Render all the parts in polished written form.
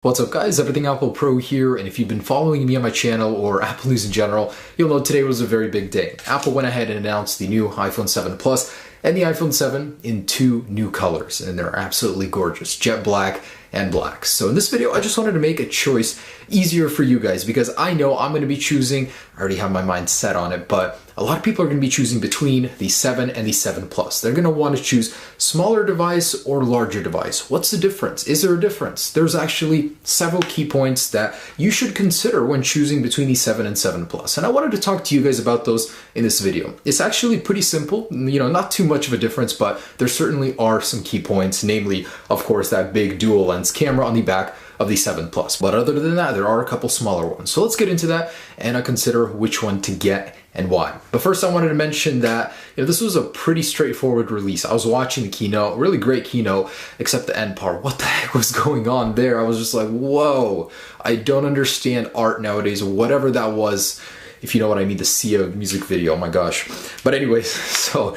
What's up guys, Everything Apple Pro here, and if you've been following me on my channel or Apple news in general, you'll know today was a very big day. Apple went ahead and announced the new iPhone 7 Plus and the iPhone 7 in two new colors, and they're absolutely gorgeous, jet black and black. So in this video, I just wanted to make a choice easier for you guys because I know I'm going to be choosing, I already have my mind set on it, but a lot of people are going to be choosing between the 7 and the 7 Plus. They're going to want to choose smaller device or larger device. What's the difference? Is there a difference? There's actually several key points that you should consider when choosing between the 7 and 7 Plus. And I wanted to talk to you guys about those in this video. It's actually pretty simple, not too much of a difference, but there certainly are some key points, namely, of course, that big dual lens camera on the back of the 7 Plus. But other than that, there are a couple smaller ones. So let's get into that and consider which one to get and why. But first I wanted to mention that this was a pretty straightforward release. I was watching the keynote, really great keynote, except the end part. What the heck was going on there? I was just like, whoa, I don't understand art nowadays, whatever that was. If you know what I mean, the Sia music video, oh my gosh. But anyways, so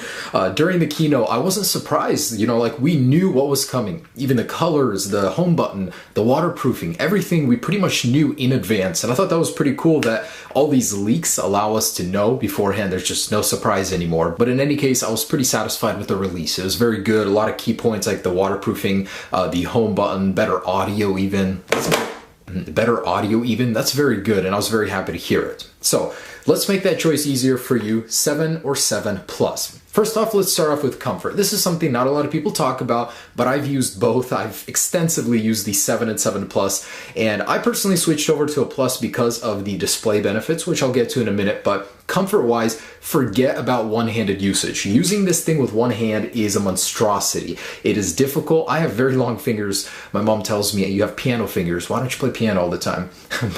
during the keynote, I wasn't surprised, like we knew what was coming. Even the colors, the home button, the waterproofing, everything we pretty much knew in advance. And I thought that was pretty cool that all these leaks allow us to know beforehand. There's just no surprise anymore. But in any case, I was pretty satisfied with the release. It was very good. A lot of key points like the waterproofing, the home button, better audio even. That's very good, and I was very happy to hear it. So let's make that choice easier for you, 7 or 7 Plus. First off, let's start off with comfort. This is something not a lot of people talk about, but I've used both. I've extensively used the 7 and 7 Plus, and I personally switched over to a Plus because of the display benefits, which I'll get to in a minute, but comfort-wise, forget about one-handed usage. Using this thing with one hand is a monstrosity. It is difficult. I have very long fingers. My mom tells me, you have piano fingers. Why don't you play piano all the time?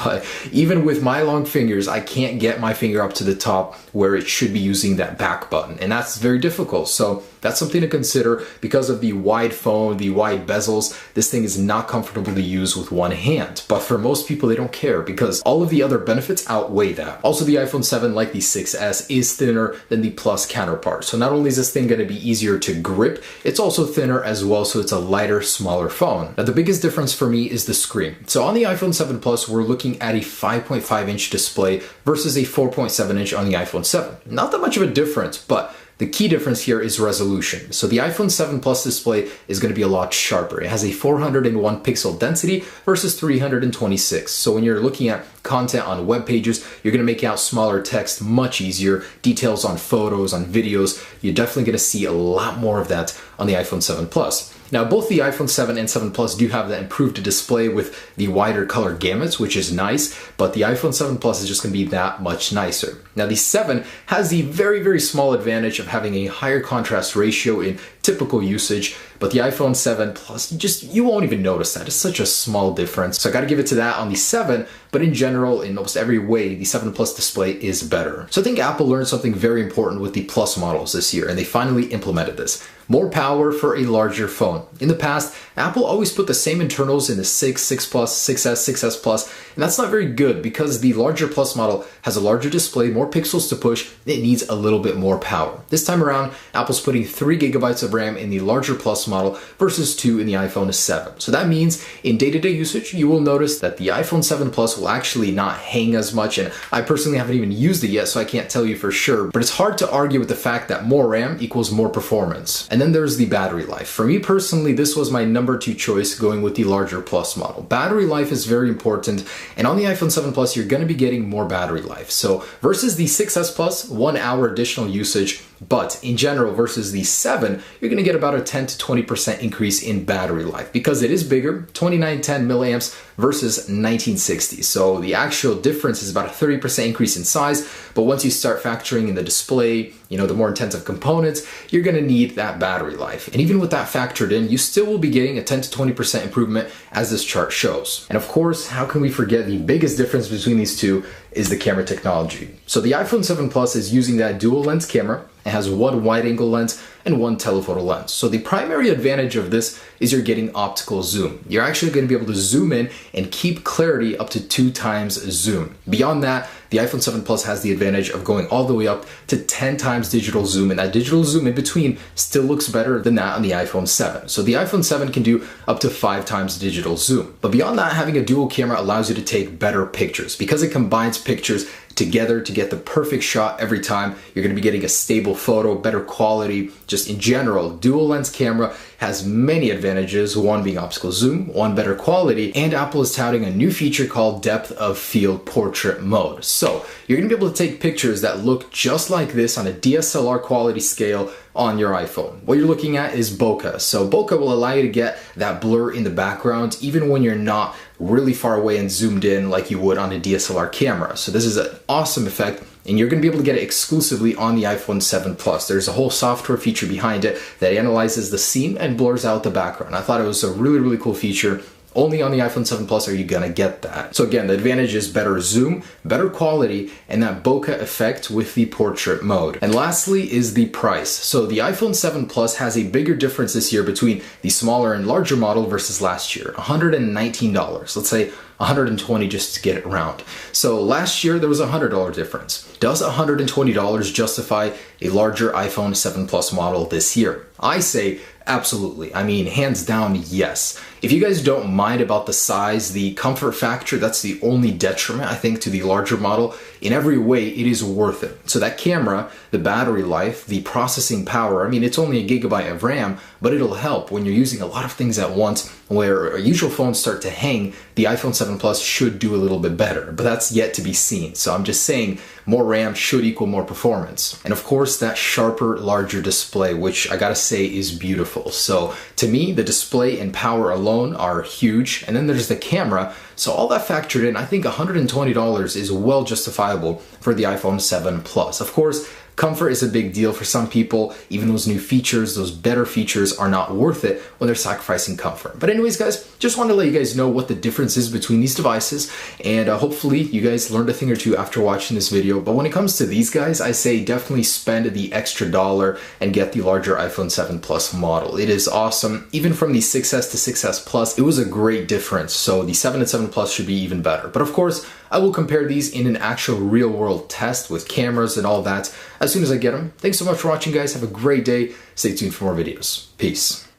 But even with my long fingers, I can't get my finger up to the top where it should be using that back button, and that's very difficult. So that's something to consider. Because of the wide phone, the wide bezels, this thing is not comfortable to use with one hand. But for most people, they don't care because all of the other benefits outweigh that. Also, the iPhone 7, like the 6S, is thinner than the Plus counterpart. So not only is this thing going to be easier to grip, it's also thinner as well, so it's a lighter, smaller phone. Now, the biggest difference for me is the screen. So on the iPhone 7 Plus, we're looking at a 5.5-inch display versus a 4.7-inch on the iPhone 7. Not that much of a difference, but the key difference here is resolution. So the iPhone 7 Plus display is going to be a lot sharper. It has a 401 pixel density versus 326. So when you're looking at content on web pages, you're going to make out smaller text much easier. Details on photos, on videos, you're definitely going to see a lot more of that on the iPhone 7 Plus. Now, both the iPhone 7 and 7 Plus do have that improved display with the wider color gamuts, which is nice, but the iPhone 7 Plus is just going to be that much nicer. Now, the 7 has the very, very small advantage of having a higher contrast ratio in typical usage, but the iPhone 7 Plus, you won't even notice that. It's such a small difference. So I got to give it to that on the 7, but in general, in almost every way, the 7 Plus display is better. So I think Apple learned something very important with the Plus models this year, and they finally implemented this. More power for a larger phone. In the past, Apple always put the same internals in the 6, 6 Plus, 6S, 6S Plus, and that's not very good because the larger Plus model has a larger display, more pixels to push, and it needs a little bit more power. This time around, Apple's putting 3 GB of RAM in the larger Plus model versus 2 in the iPhone 7. So that means in day-to-day usage, you will notice that the iPhone 7 Plus will actually not hang as much, and I personally haven't even used it yet, so I can't tell you for sure, but it's hard to argue with the fact that more RAM equals more performance. And then there's the battery life. For me personally, this was my number 2 choice going with the larger Plus model. Battery life is very important, and on the iPhone 7 Plus, you're going to be getting more battery life. So versus the 6S Plus, 1 hour additional usage, but in general versus the 7, you're going to get about a 10 to 20% increase in battery life because it is bigger, 2910 milliamps versus 1960. So the actual difference is about a 30% increase in size, but once you start factoring in the display, the more intensive components, you're going to need that battery life. And even with that factored in, you still will be getting a 10 to 20% improvement as this chart shows. And of course, how can we forget the biggest difference between these two is the camera technology. So the iPhone 7 Plus is using that dual lens camera, It has one wide-angle lens and one telephoto lens. So the primary advantage of this is you're getting optical zoom. You're actually going to be able to zoom in and keep clarity up to 2 times zoom. Beyond that, the iPhone 7 Plus has the advantage of going all the way up to 10 times digital zoom, and that digital zoom in between still looks better than that on the iPhone 7. So the iPhone 7 can do up to 5 times digital zoom. But beyond that, having a dual camera allows you to take better pictures. Because it combines pictures together to get the perfect shot every time, you're going to be getting a stable photo, better quality. Just in general, dual lens camera has many advantages, one being optical zoom, one better quality, and Apple is touting a new feature called depth of field portrait mode. So you're going to be able to take pictures that look just like this on a DSLR quality scale on your iPhone. What you're looking at is bokeh. So bokeh will allow you to get that blur in the background even when you're not really far away and zoomed in like you would on a DSLR camera. So this is an awesome effect, and you're going to be able to get it exclusively on the iPhone 7 Plus. There's a whole software feature behind it that analyzes the scene and blurs out the background. I thought it was a really, really cool feature. Only on the iPhone 7 Plus are you gonna get that. So again, the advantage is better zoom, better quality, and that bokeh effect with the portrait mode. And lastly is the price. So the iPhone 7 Plus has a bigger difference this year between the smaller and larger model versus last year, $119. Let's say $120 just to get it round. So last year there was a $100 difference. Does $120 justify a larger iPhone 7 Plus model this year? I say absolutely. I mean, hands down, yes. If you guys don't mind about the size, the comfort factor, that's the only detriment, I think, to the larger model. In every way, it is worth it. So that camera, the battery life, the processing power, I mean, it's only a gigabyte of RAM, but it'll help when you're using a lot of things at once. Where usual phones start to hang, the iPhone 7 Plus should do a little bit better, but that's yet to be seen. So I'm just saying more RAM should equal more performance. And of course, that sharper, larger display, which I gotta say is beautiful. So to me, the display and power alone are huge. And then there's the camera. So all that factored in, I think $120 is well justifiable for the iPhone 7 Plus. Of course, comfort is a big deal for some people. Even those new features, those better features are not worth it when they're sacrificing comfort. But anyways, guys, just wanted to let you guys know what the difference is between these devices. And hopefully you guys learned a thing or two after watching this video. But when it comes to these guys, I say definitely spend the extra dollar and get the larger iPhone 7 Plus model. It is awesome. Even from the 6S to 6S Plus, it was a great difference. So the 7 and 7 Plus should be even better. But of course, I will compare these in an actual real world test with cameras and all that as soon as I get them. Thanks so much for watching, guys. Have a great day. Stay tuned for more videos. Peace.